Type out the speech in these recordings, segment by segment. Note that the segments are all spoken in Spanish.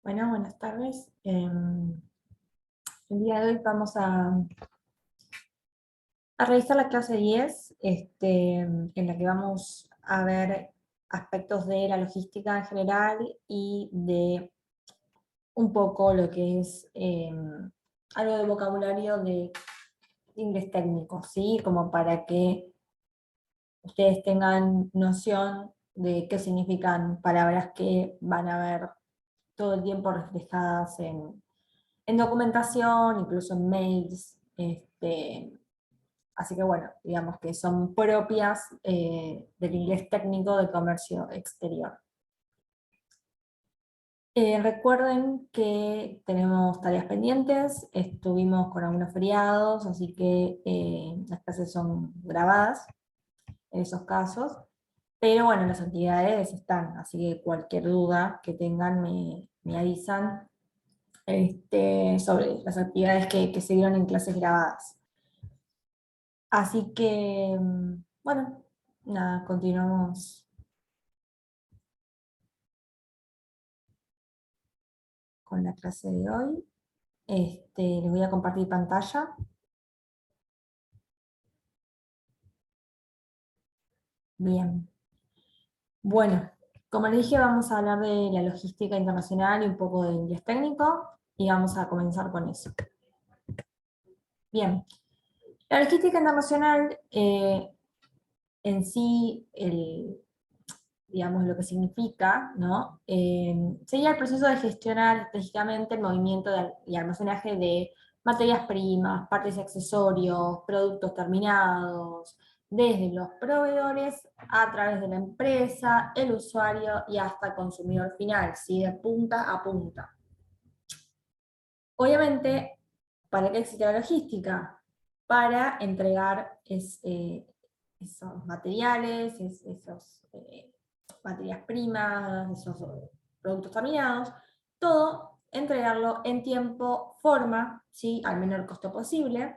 Bueno, buenas tardes. El día de hoy vamos a revisar la clase 10, en la que vamos a ver aspectos de la logística en general y de un poco lo que es algo de vocabulario de inglés técnico, ¿sí? Como para que ustedes tengan noción de qué significan palabras que van a ver todo el tiempo reflejadas en documentación, incluso en mails. Así que bueno, digamos que son propias del inglés técnico de comercio exterior. Recuerden que tenemos tareas pendientes, estuvimos con algunos feriados, así que las clases son grabadas en esos casos, pero bueno, las actividades están, así que cualquier duda que tengan me avisan sobre las actividades que se dieron en clases grabadas. Así que, bueno, nada, continuamos con la clase de hoy. Les voy a compartir pantalla. Bien. Bueno, como les dije, vamos a hablar de la logística internacional y un poco de inglés técnico, y vamos a comenzar con eso. Bien. La logística internacional en sí, digamos, lo que significa, ¿no? Sería el proceso de gestionar estratégicamente el movimiento y almacenaje de materias primas, partes y accesorios, productos terminados, desde los proveedores a través de la empresa, el usuario y hasta el consumidor final, ¿sí? De punta a punta. Obviamente, ¿para qué existe la logística? Para entregar esos materiales, esos materias primas, esos productos terminados, todo entregarlo en tiempo, forma, ¿sí? Al menor costo posible,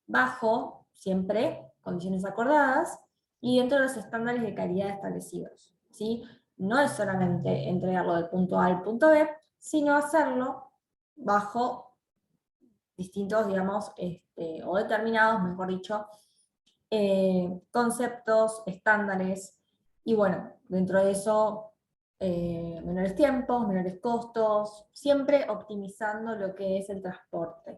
bajo siempre condiciones acordadas y dentro de los estándares de calidad establecidos, ¿sí? No es solamente entregarlo del punto A al punto B, sino hacerlo bajo distintos, digamos, o determinados, mejor dicho, conceptos, estándares, y bueno, dentro de eso, menores tiempos, menores costos, siempre optimizando lo que es el transporte.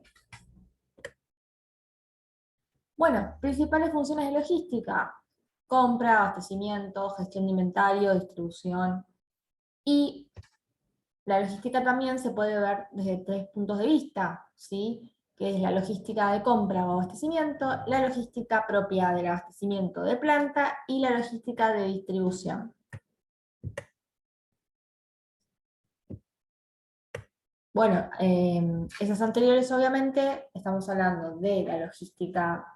Bueno, principales funciones de logística: compra, abastecimiento, gestión de inventario, distribución, y la logística también se puede ver desde tres puntos de vista, ¿sí? Que es la logística de compra o abastecimiento, la logística propia del abastecimiento de planta y la logística de distribución. Bueno, esas anteriores obviamente estamos hablando de la logística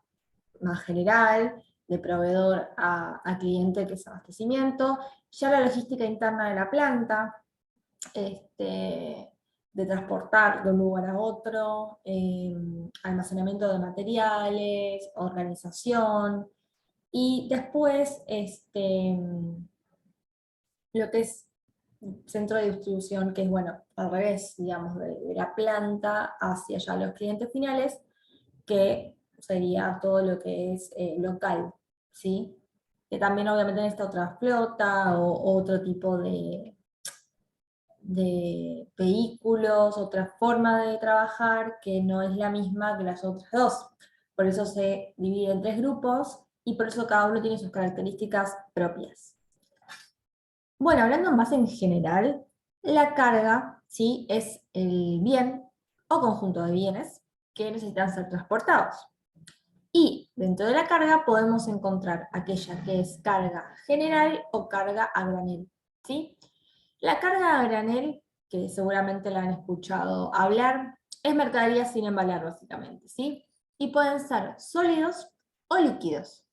más general, de proveedor a cliente, que es abastecimiento. Ya la logística interna de la planta, de transportar de un lugar a otro, almacenamiento de materiales, organización, y después lo que es centro de distribución, que es, bueno, al revés, digamos, de la planta hacia allá los clientes finales, que sería todo lo que es local, ¿sí? Que también obviamente necesita otra flota o otro tipo de vehículos, otra forma de trabajar que no es la misma que las otras dos. Por eso se divide en tres grupos y por eso cada uno tiene sus características propias. Bueno, hablando más en general, la carga, ¿sí? Es el bien o conjunto de bienes que necesitan ser transportados. Y dentro de la carga podemos encontrar aquella que es carga general o carga a granel, ¿sí? La carga a granel, que seguramente la han escuchado hablar, es mercadería sin embalar básicamente, ¿sí? Y pueden ser sólidos o líquidos.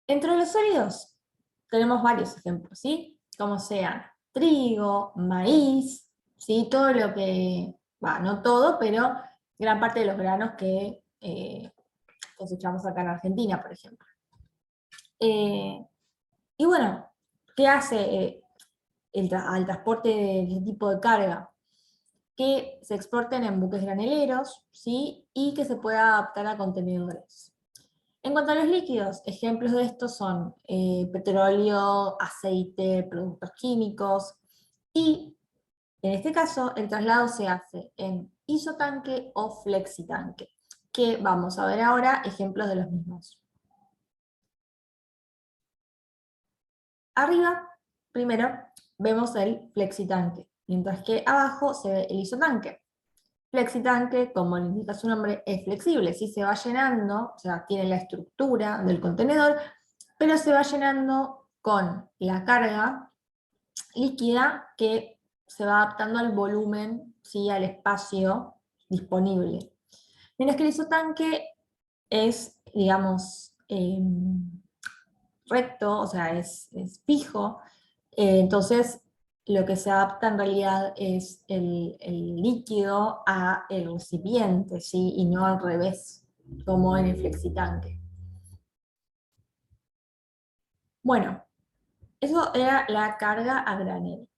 Entre los sólidos tenemos varios ejemplos, ¿sí? Como sean trigo, maíz, ¿sí? Todo lo que, no todo, pero gran parte de los granos que cosechamos acá en Argentina, por ejemplo. Y bueno, ¿qué hace? al transporte de este tipo de carga, que se exporten en buques graneleros, ¿sí? Y que se pueda adaptar a contenedores. En cuanto a los líquidos, ejemplos de estos son petróleo, aceite, productos químicos, y en este caso el traslado se hace en isotanque o flexitanque, que vamos a ver ahora ejemplos de los mismos. Arriba, primero, vemos el flexitanque, mientras que abajo se ve el isotanque. Flexitanque, como le indica su nombre, es flexible, ¿sí? Se va llenando, o sea, tiene la estructura del contenedor, pero se va llenando con la carga líquida que se va adaptando al volumen, ¿sí? Al espacio disponible. Mientras que el isotanque es, digamos, recto, o sea, es fijo, entonces lo que se adapta en realidad es el líquido a el recipiente, ¿sí? Y no al revés, como en el flexitanque. Bueno, eso era la carga a granel.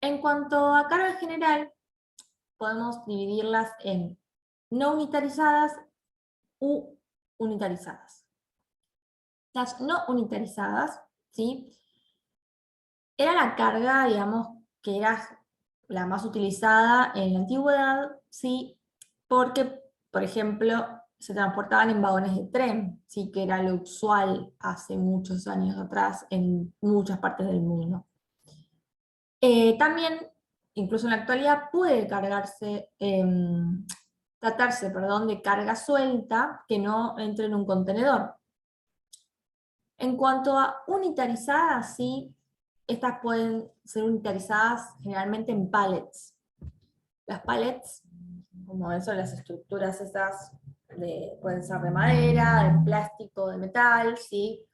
En cuanto a carga general, podemos dividirlas en no unitarizadas u unitarizadas. Las no unitarizadas, ¿sí? Era la carga, digamos, que era la más utilizada en la antigüedad, ¿sí? Porque, por ejemplo, se transportaban en vagones de tren, ¿sí? Que era lo usual hace muchos años atrás en muchas partes del mundo. También, incluso en la actualidad, puede tratarse, perdón, de carga suelta que no entre en un contenedor. En cuanto a unitarizadas, sí, estas pueden ser unitarizadas generalmente en pallets. Las pallets, como ven, son las estructuras esas, pueden ser de madera, de plástico, de metal, ¿sí?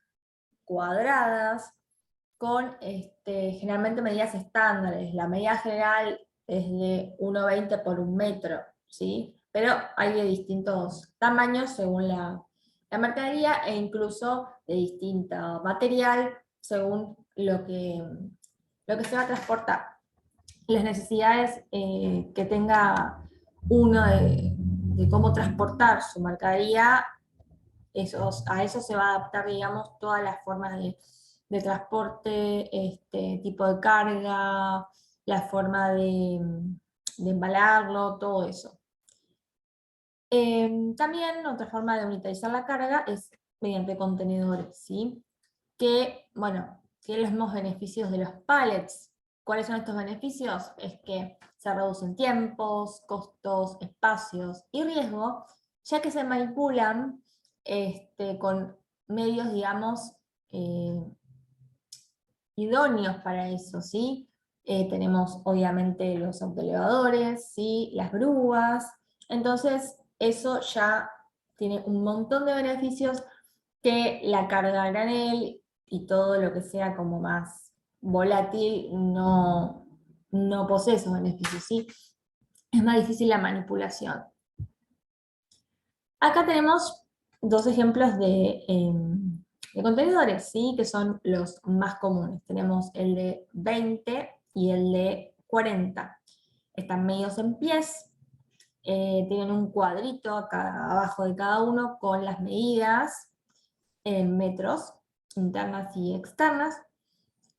Cuadradas, con generalmente medidas estándares. La medida general es de 1,20 por 1 metro, ¿sí? Pero hay de distintos tamaños según la mercadería e incluso de distinto material según lo que se va a transportar. Las necesidades que tenga uno de cómo transportar su mercadería, a eso se va a adaptar, digamos, todas las formas de transporte, tipo de carga, la forma de embalarlo, todo eso. También otra forma de unitarizar la carga es mediante contenedores, ¿sí? Que, bueno, tienen los mismos beneficios de los pallets. ¿Cuáles son estos beneficios? Es que se reducen tiempos, costos, espacios y riesgo, ya que se manipulan con medios, digamos, eh, idóneos para eso, ¿sí? Tenemos obviamente los autoelevadores, ¿sí? Las grúas, entonces eso ya tiene un montón de beneficios que la carga a granel y todo lo que sea como más volátil no posee esos beneficios, ¿sí? Es más difícil la manipulación. Acá tenemos dos ejemplos de contenedores, ¿sí? Que son los más comunes. Tenemos el de 20 y el de 40. Están medidos en pies, tienen un cuadrito acá abajo de cada uno con las medidas en metros, internas y externas.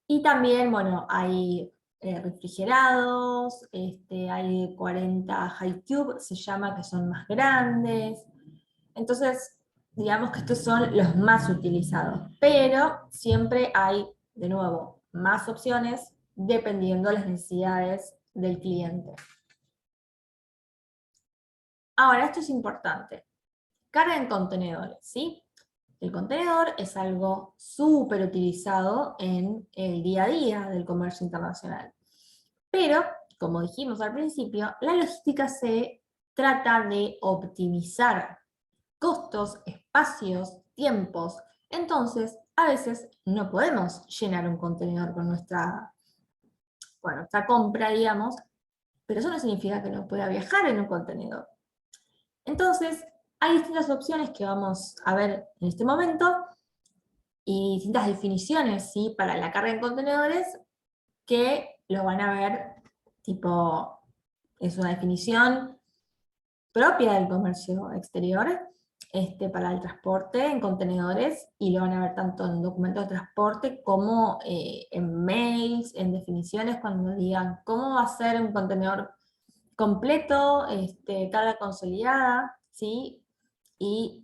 Y también, bueno, hay refrigerados, hay 40 high cube, se llama, que son más grandes. Entonces, digamos que estos son los más utilizados, pero siempre hay, de nuevo, más opciones dependiendo de las necesidades del cliente. Ahora, esto es importante. Carga en contenedores, ¿sí? El contenedor es algo súper utilizado en el día a día del comercio internacional. Pero, como dijimos al principio, la logística se trata de optimizar costos, espacios, tiempos. Entonces, a veces no podemos llenar un contenedor con nuestra compra, digamos, pero eso no significa que no pueda viajar en un contenedor. Entonces, hay distintas opciones que vamos a ver en este momento y distintas definiciones, ¿sí? Para la carga en contenedores que lo van a ver, tipo, es una definición propia del comercio exterior, para el transporte en contenedores, y lo van a ver tanto en documentos de transporte como en mails, en definiciones, cuando digan cómo va a ser un contenedor completo, carga consolidada, ¿sí? Y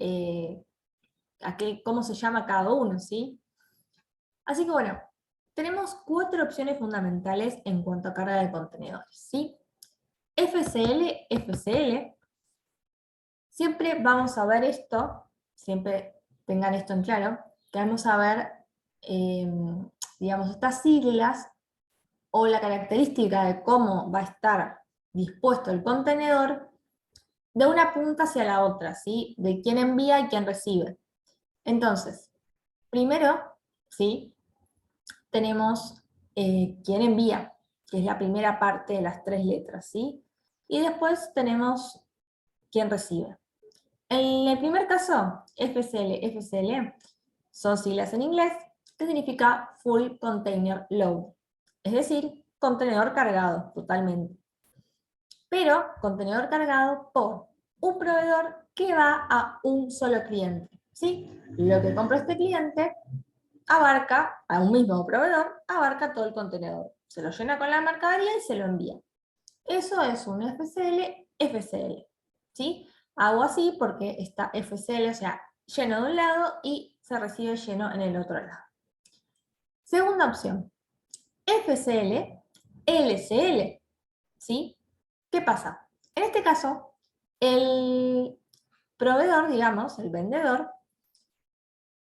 cómo se llama cada uno, ¿sí? Así que bueno, tenemos 4 opciones fundamentales en cuanto a carga de contenedores, ¿sí? FCL, FCL, siempre vamos a ver esto, siempre tengan esto en claro, que vamos a ver, digamos, estas siglas o la característica de cómo va a estar dispuesto el contenedor de una punta hacia la otra, ¿sí? De quién envía y quién recibe. Entonces, primero, ¿sí? Tenemos quién envía, que es la primera parte de las 3 letras, ¿sí? Y después tenemos quién recibe. En el primer caso, FCL, FCL, son siglas en inglés, que significa Full Container Load, es decir, contenedor cargado totalmente. Pero contenedor cargado por un proveedor que va a un solo cliente, ¿sí? Lo que compró este cliente abarca, a un mismo proveedor, abarca todo el contenedor. Se lo llena con la mercadería y se lo envía. Eso es un FCL, FCL, ¿sí? Hago así porque está FCL, o sea, lleno de un lado y se recibe lleno en el otro lado. Segunda opción, FCL, LCL, ¿sí? ¿Qué pasa? En este caso, el proveedor, digamos, el vendedor,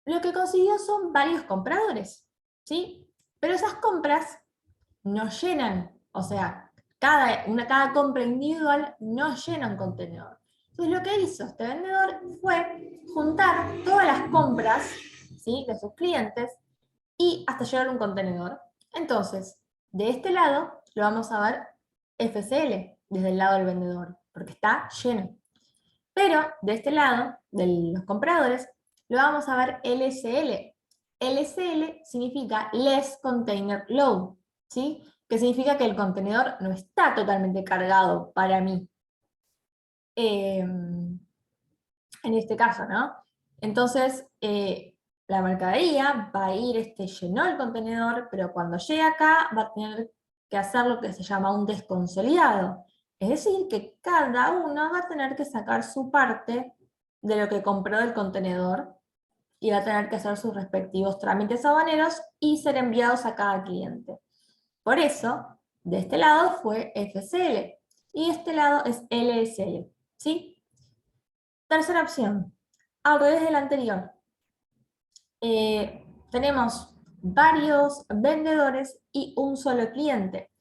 lo que consiguió son varios compradores, ¿sí? Pero esas compras no llenan, o sea, cada compra individual no llena un contenedor. Entonces lo que hizo este vendedor fue juntar todas las compras, ¿sí?, de sus clientes y hasta llegar a un contenedor. Entonces, de este lado lo vamos a ver FCL, desde el lado del vendedor, porque está lleno. Pero de este lado, de los compradores, lo vamos a ver LCL. LCL significa Less Container Load, ¿sí? Que significa que el contenedor no está totalmente cargado para mí. En este caso, ¿no? Entonces, la mercadería va a ir, llenó el contenedor, pero cuando llegue acá va a tener que hacer lo que se llama un desconsolidado. Es decir, que cada uno va a tener que sacar su parte de lo que compró del contenedor y va a tener que hacer sus respectivos trámites aduaneros y ser enviados a cada cliente. Por eso, de este lado fue FCL y este lado es LSL, ¿sí? Tercera opción, al revés de la anterior. Tenemos varios vendedores y un solo cliente.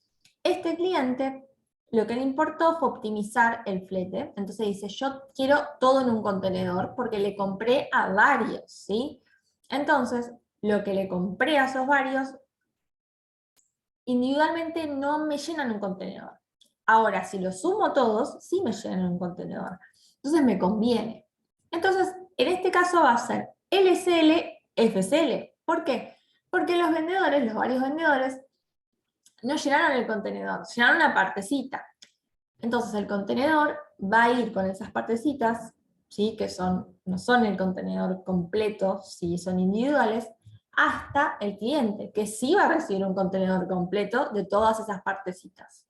Este cliente, lo que le importó fue optimizar el flete. Entonces dice, yo quiero todo en un contenedor porque le compré a varios, ¿sí? Entonces, lo que le compré a esos varios, individualmente no me llenan un contenedor. Ahora, si los sumo todos, sí me llenan un contenedor. Entonces me conviene. Entonces, en este caso va a ser LCL, FCL. ¿Por qué? Porque los vendedores, los varios vendedores, no llenaron el contenedor, llenaron una partecita. Entonces el contenedor va a ir con esas partecitas, ¿sí?, que no son el contenedor completo, si son individuales, hasta el cliente, que sí va a recibir un contenedor completo de todas esas partecitas.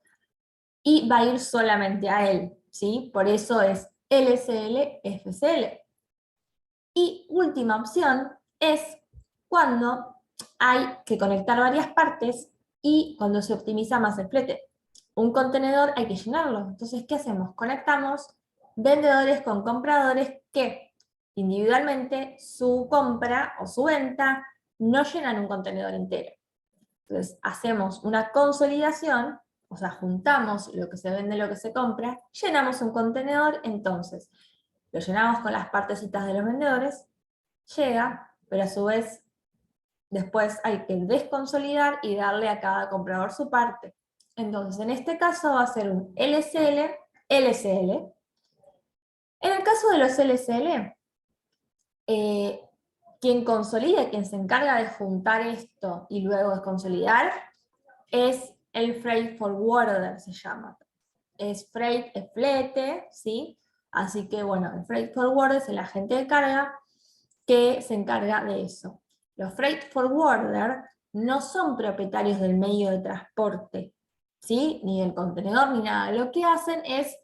Y va a ir solamente a él, ¿sí? Por eso es LCL, FCL. Y última opción es cuando hay que conectar varias partes y cuando se optimiza más el flete. Un contenedor hay que llenarlo. Entonces, ¿qué hacemos? Conectamos vendedores con compradores que individualmente su compra o su venta no llenan un contenedor entero. Entonces, hacemos una consolidación, o sea, juntamos lo que se vende y lo que se compra, llenamos un contenedor, entonces lo llenamos con las partecitas de los vendedores, llega, pero a su vez después hay que desconsolidar y darle a cada comprador su parte. Entonces, en este caso va a ser un LCL, LCL. En el caso de los LCL, quien consolida, quien se encarga de juntar esto y luego de consolidar, es el freight forwarder, se llama. Es freight, es flete, ¿sí? Así que, bueno, el freight forwarder es el agente de carga que se encarga de eso. Los freight forwarder no son propietarios del medio de transporte, ¿sí? Ni del contenedor, ni nada. Lo que hacen es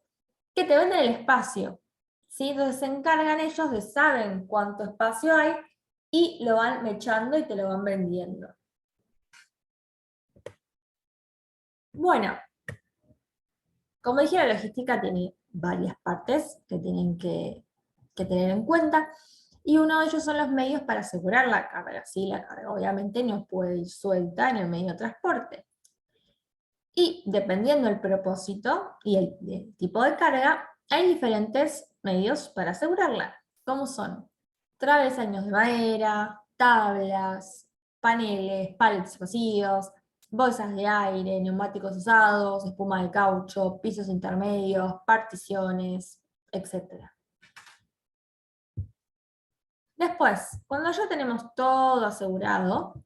que te venden el espacio, ¿sí? Entonces se encargan ellos de saben cuánto espacio hay y lo van mechando y te lo van vendiendo. Bueno, como dije, la logística tiene varias partes que tienen que tener en cuenta, y uno de ellos son los medios para asegurar la carga, ¿sí? La carga obviamente no puede ir suelta en el medio de transporte. Y dependiendo del propósito y el tipo de carga, hay diferentes medios para asegurarla, como son travesaños de madera, tablas, paneles, pallets vacíos, bolsas de aire, neumáticos usados, espuma de caucho, pisos intermedios, particiones, etc. Después, cuando ya tenemos todo asegurado,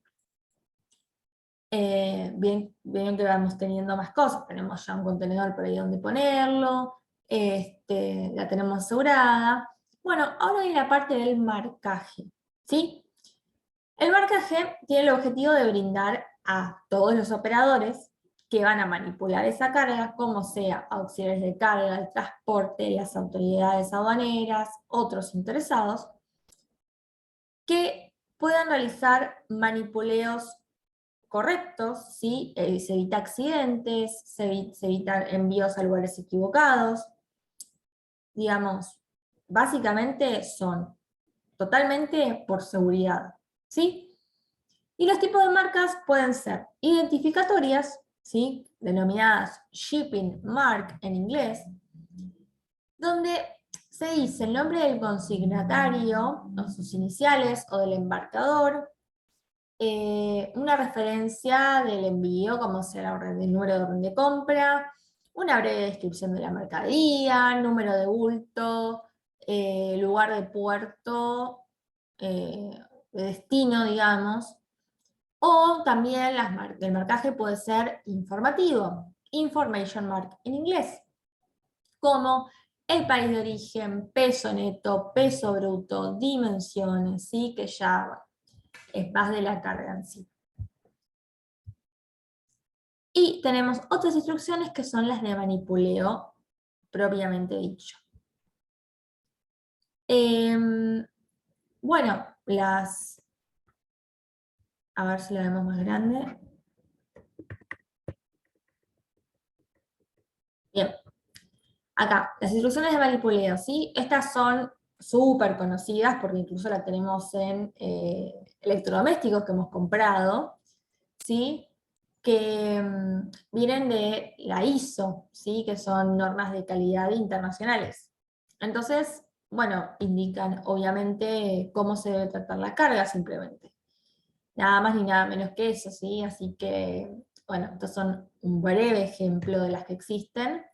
bien que vamos teniendo más cosas, tenemos ya un contenedor por ahí donde ponerlo, la tenemos asegurada. Bueno, ahora viene la parte del marcaje, ¿sí? El marcaje tiene el objetivo de brindar a todos los operadores que van a manipular esa carga, como sea auxiliares de carga, el transporte, las autoridades aduaneras, otros interesados, que puedan realizar manipuleos correctos, ¿sí? Se evita accidentes, se evitan envíos a lugares equivocados. Digamos, básicamente son totalmente por seguridad, ¿sí? Y los tipos de marcas pueden ser identificatorias, ¿sí? Denominadas shipping mark en inglés, donde se dice el nombre del consignatario, o sus iniciales, o del embarcador, una referencia del envío, como será el número de orden de compra, una breve descripción de la mercadería, número de bulto, lugar de puerto, de destino, digamos, o también el marcaje puede ser informativo, information mark en inglés, como el país de origen, peso neto, peso bruto, dimensiones, ¿sí? Que ya es más de la carga en sí. Y tenemos otras instrucciones que son las de manipuleo propiamente dicho. Bueno, a ver si la vemos más grande. Bien, acá, las instrucciones de manipuleo, ¿sí? Estas son súper conocidas porque incluso las tenemos en electrodomésticos que hemos comprado, ¿sí? Que vienen de la ISO, ¿sí? Que son normas de calidad internacionales. Entonces, bueno, indican obviamente cómo se debe tratar la carga simplemente. Nada más ni nada menos que eso, ¿sí? Así que, bueno, estos son un breve ejemplo de las que existen,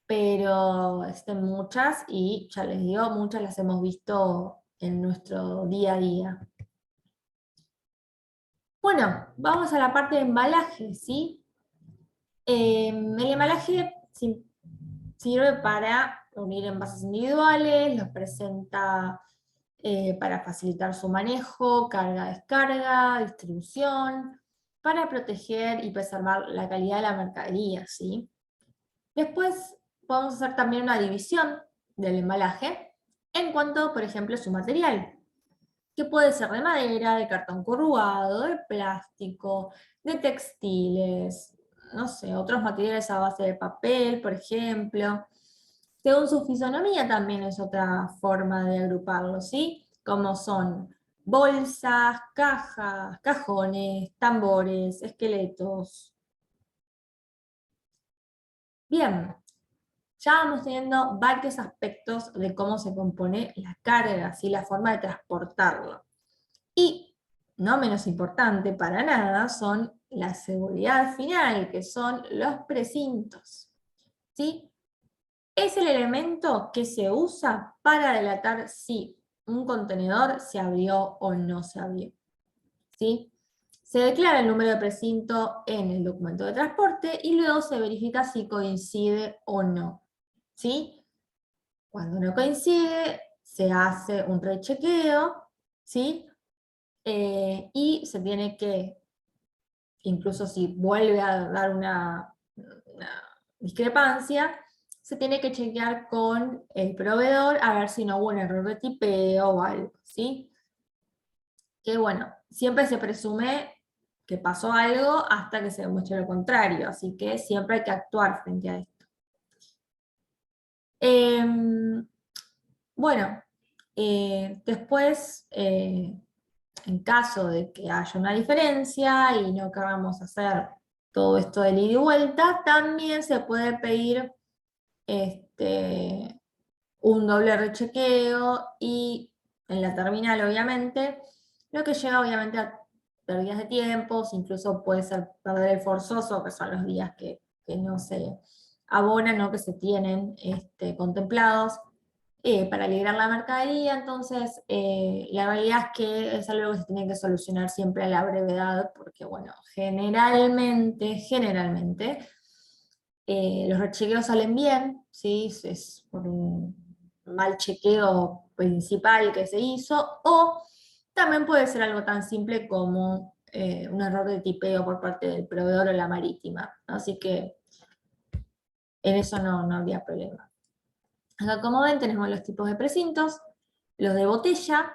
pero existen muchas y ya les digo, muchas las hemos visto en nuestro día a día. Bueno, vamos a la parte de embalaje, ¿sí? El embalaje sirve para unir envases individuales, los presenta para facilitar su manejo, carga-descarga, distribución, para proteger y preservar la calidad de la mercadería, ¿sí? Después podemos hacer también una división del embalaje en cuanto, por ejemplo, a su material, que puede ser de madera, de cartón corrugado, de plástico, de textiles, no sé, otros materiales a base de papel, por ejemplo. Según su fisonomía también es otra forma de agruparlo, ¿sí? Como son bolsas, cajas, cajones, tambores, esqueletos. Bien, ya vamos teniendo varios aspectos de cómo se compone la carga, ¿sí? La forma de transportarlo. Y, no menos importante para nada, son la seguridad final, que son los precintos, ¿sí? Es el elemento que se usa para delatar si un contenedor se abrió o no se abrió, ¿sí? Se declara el número de precinto en el documento de transporte y luego se verifica si coincide o no, ¿sí? Cuando no coincide, se hace un rechequeo, ¿sí? Y se tiene que, incluso si vuelve a dar una discrepancia, se tiene que chequear con el proveedor a ver si no hubo un error de tipeo o algo, ¿sí? Que bueno, siempre se presume que pasó algo hasta que se demuestre lo contrario, así que siempre hay que actuar frente a esto. Bueno, después, en caso de que haya una diferencia y no queramos hacer todo esto de ida y vuelta, también se puede pedir un doble rechequeo y en la terminal, obviamente, lo que lleva obviamente a pérdidas de tiempos, incluso puede ser perder el forzoso, que son los días que no se abonan, ¿no? Que se tienen contemplados para liberar la mercadería. Entonces la realidad es que es algo que se tiene que solucionar siempre a la brevedad, porque bueno, generalmente, los rechequeos salen bien, ¿sí? Es por un mal chequeo principal que se hizo, o también puede ser algo tan simple como un error de tipeo por parte del proveedor o la marítima. Así que en eso no habría problema. Acá, como ven, tenemos los tipos de precintos, los de botella,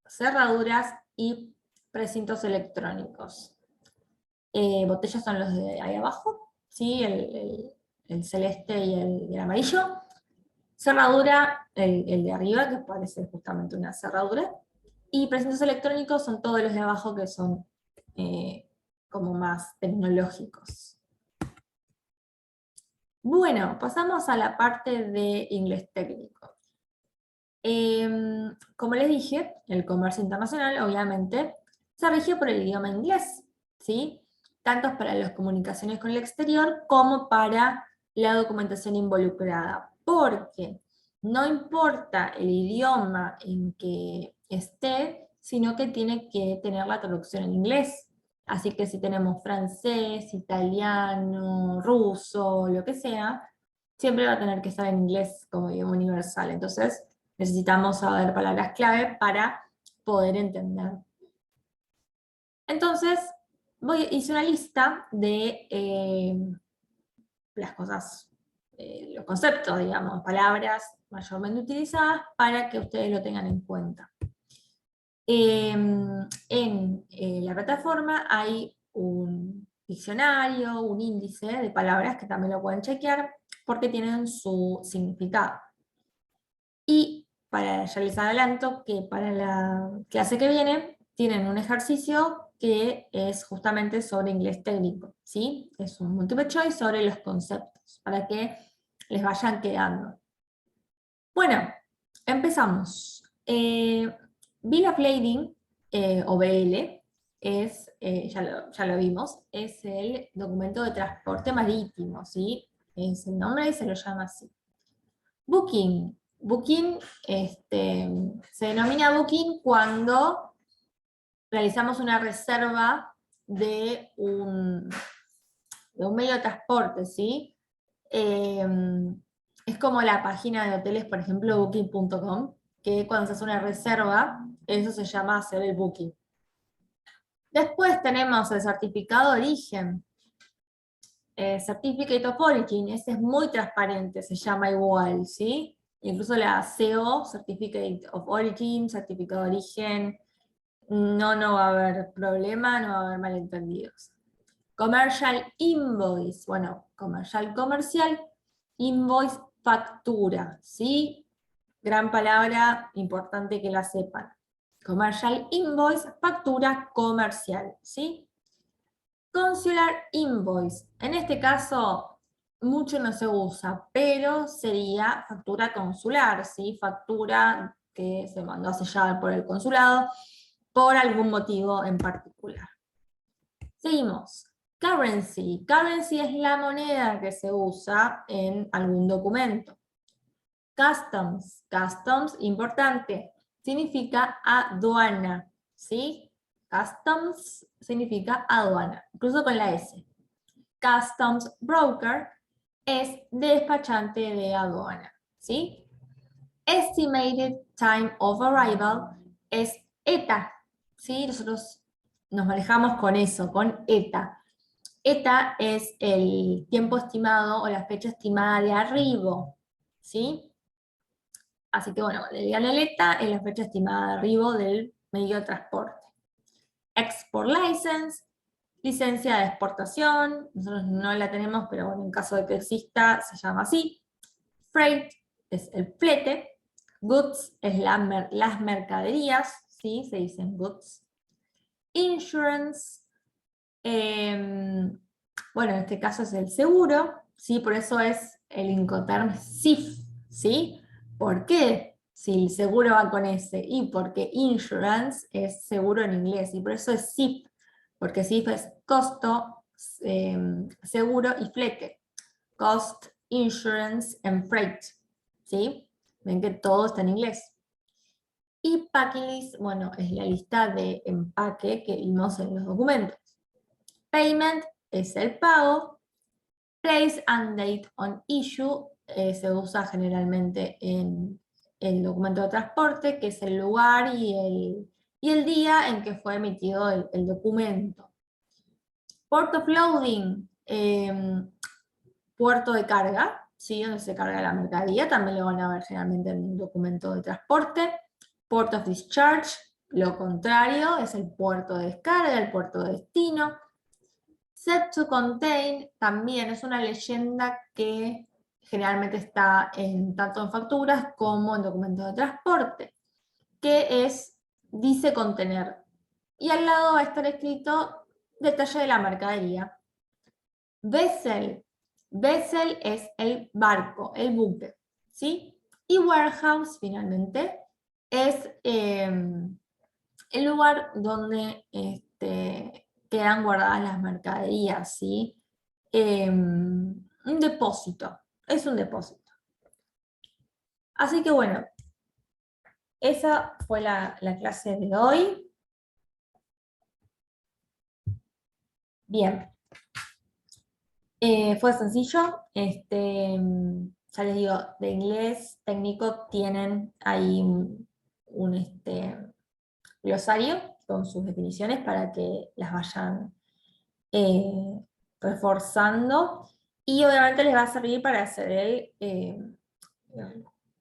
cerraduras y precintos electrónicos. Botellas son los de ahí abajo, ¿sí? El celeste y el amarillo. Cerradura, el de arriba, que parece justamente una cerradura. Y precintos electrónicos son todos los de abajo, que son como más tecnológicos. Bueno, pasamos a la parte de inglés técnico. Como les dije, el comercio internacional, obviamente, se rige por el idioma inglés, ¿sí? Tanto para las comunicaciones con el exterior como para la documentación involucrada, porque no importa el idioma en que esté, sino que tiene que tener la traducción en inglés. Así que si tenemos francés, italiano, ruso, lo que sea, siempre va a tener que estar en inglés como idioma universal. Entonces, necesitamos saber palabras clave para poder entender. Entonces, hice una lista de las cosas, los conceptos, digamos, palabras mayormente utilizadas para que ustedes lo tengan en cuenta. En la plataforma hay un diccionario, un índice de palabras que también lo pueden chequear porque tienen su significado. Y ya les adelanto que para la clase que viene tienen un ejercicio que es justamente sobre inglés técnico, ¿sí? Es un multiple choice sobre los conceptos, para que les vayan quedando. Bueno, empezamos. Bill of Lading, o BL, ya lo vimos, es el documento de transporte marítimo, ¿sí? Es el nombre y se lo llama así. Booking. Booking se denomina booking cuando realizamos una reserva de un medio de transporte, ¿sí? Es como la página de hoteles, por ejemplo, booking.com, que cuando se hace una reserva, eso se llama hacer el booking. Después tenemos el certificado de origen. Certificate of Origin, ese es muy transparente, se llama igual, ¿sí? Incluso la CO, Certificate of Origin, certificado de origen, no va a haber problema, no va a haber malentendidos. Commercial Invoice, bueno, comercial, invoice, factura, ¿sí? Gran palabra, importante que la sepan. Commercial Invoice, factura comercial, ¿sí? Consular Invoice, en este caso mucho no se usa, pero sería factura consular, ¿sí? Factura que se mandó a sellar por el consulado por algún motivo en particular. Seguimos. Currency. Currency es la moneda que se usa en algún documento. Customs. Customs, importante, significa aduana, ¿sí? Customs significa aduana, incluso con la S. Customs broker es despachante de aduana, ¿sí? Estimated time of arrival es ETA, ¿sí? Nosotros nos manejamos con eso, con ETA. ETA es el tiempo estimado o la fecha estimada de arribo, ¿sí? Así que bueno, cuando le digan el ETA es la fecha estimada de arribo del medio de transporte. Export license, licencia de exportación, nosotros no la tenemos, pero bueno, en caso de que exista, se llama así. Freight es el flete. Goods es las mercaderías, ¿sí? Se dicen goods. Insurance, bueno, en este caso es el seguro, ¿sí? Por eso es el Incoterm SIF, ¿sí? ¿Por qué? Si el seguro va con S, y porque insurance es seguro en inglés, y por eso es SIF, porque SIF es costo, seguro y flete. Cost, insurance and freight, ¿sí? Ven que todo está en inglés. Y packing list, bueno, es la lista de empaque que vimos en los documentos. Payment es el pago. Place and date on issue se usa generalmente en el documento de transporte, que es el lugar y el día en que fue emitido el documento. Port of loading, puerto de carga, ¿sí? Donde se carga la mercadería, también lo van a ver generalmente en un documento de transporte. Port of discharge, lo contrario, es el puerto de descarga, el puerto de destino. Set to contain también es una leyenda que generalmente está tanto en facturas como en documentos de transporte, que dice contener. Y al lado va a estar escrito detalle de la mercadería. Vessel. Vessel es el barco, el buque, ¿sí? Y warehouse, finalmente, es el lugar donde quedan guardadas las mercaderías, ¿sí? Un depósito, es un depósito. Así que bueno, esa fue la clase de hoy. Bien. Fue sencillo, ya les digo, de inglés técnico tienen ahí un glosario con sus definiciones para que las vayan reforzando, y obviamente les va a servir para hacer el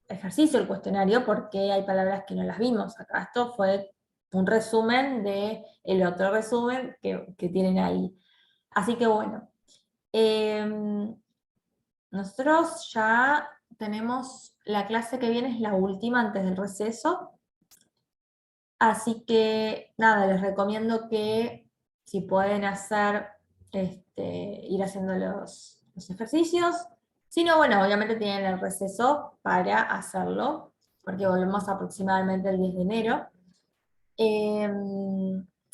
ejercicio, el cuestionario, porque hay palabras que no las vimos acá. Esto fue un resumen del otro resumen que tienen ahí. Así que bueno. Nosotros ya tenemos la clase que viene, es la última antes del receso. Así que nada, les recomiendo que si pueden hacer, ir haciendo los ejercicios. Si no, bueno, obviamente tienen el receso para hacerlo, porque volvemos aproximadamente el 10 de enero.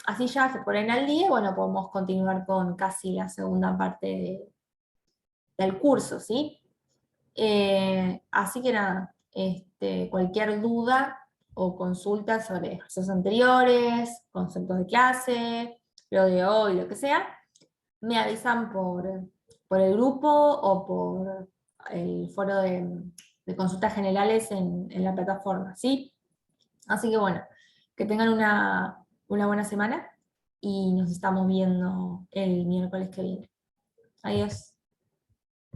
Así ya se ponen al día y bueno, podemos continuar con casi la segunda parte del curso, ¿sí? Así que nada, cualquier duda o consulta sobre ejercicios anteriores, conceptos de clase, lo de hoy, lo que sea, me avisan por el grupo o por el foro de consultas generales en la plataforma, ¿sí? Así que bueno, que tengan una buena semana y nos estamos viendo el miércoles que viene. Adiós.